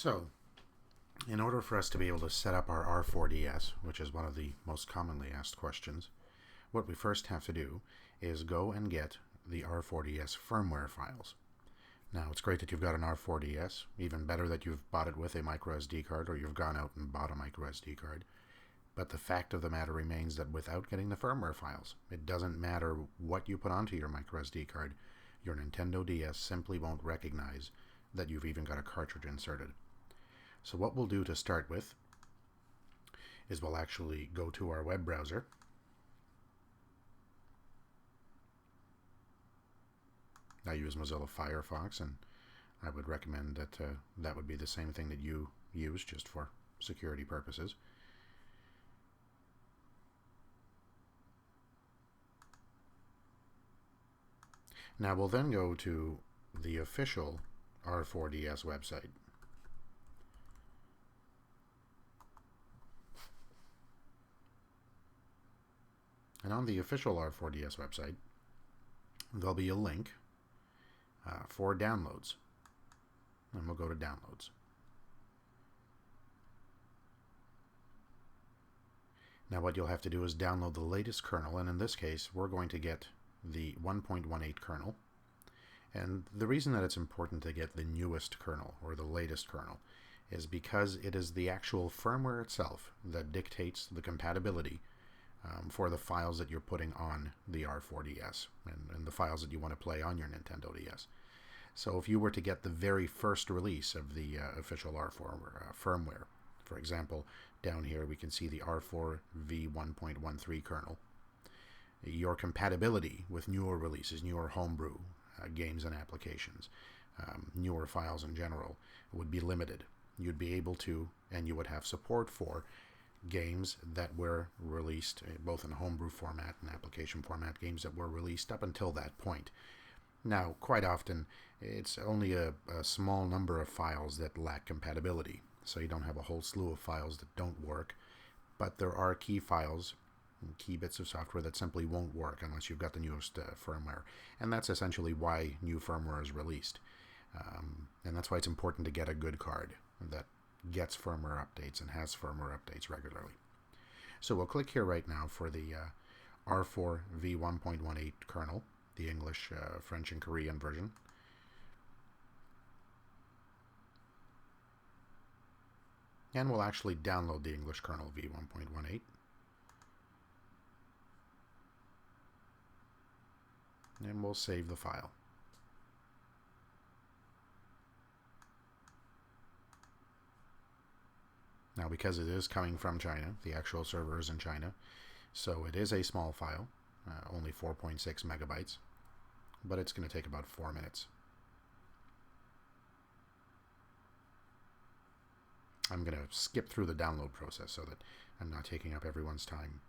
So, in order for us to be able to set up our R4DS, which is one of the most commonly asked questions, what we first have to do is go and get the R4DS firmware files. Now, it's great that you've got an R4DS, even better that you've bought it with a microSD card or you've gone out and bought a microSD card. But the fact of the matter remains that without getting the firmware files, it doesn't matter what you put onto your microSD card, your Nintendo DS simply won't recognize that you've even got a cartridge inserted. So what we'll do to start with is we'll actually go to our web browser. I use Mozilla Firefox, and I would recommend that that would be the same thing that you use, just for security purposes. Now we'll then go to the official R4DS website. And on the official R4DS website, there'll be a link for downloads. And we'll go to downloads. Now what you'll have to do is download the latest kernel, and in this case we're going to get the 1.18 kernel. And the reason that it's important to get the newest kernel, or the latest kernel, is because it is the actual firmware itself that dictates the compatibility for the files that you're putting on the R4DS and the files that you want to play on your Nintendo DS. So if you were to get the very first release of the official R4 firmware, for example, down here we can see the R4V1.13 kernel, your compatibility with newer releases, newer homebrew games and applications, newer files in general, would be limited. You'd be able to, and you would have support for, games that were released both in homebrew format and application format, games that were released up until that point. Now, quite often, it's only a small number of files that lack compatibility, so you don't have a whole slew of files that don't work, but there are key files, key bits of software that simply won't work unless you've got the newest firmware, and that's essentially why new firmware is released. And that's why it's important to get a good card that gets firmware updates and has firmware updates regularly. So we'll click here right now for the R4V1.18 kernel, the English, French, and Korean version. And we'll actually download the English kernel V1.18. And we'll save the file. Now, because it is coming from China, the actual server is in China, so it is a small file, only 4.6 megabytes, but it's going to take about 4 minutes. I'm going to skip through the download process so that I'm not taking up everyone's time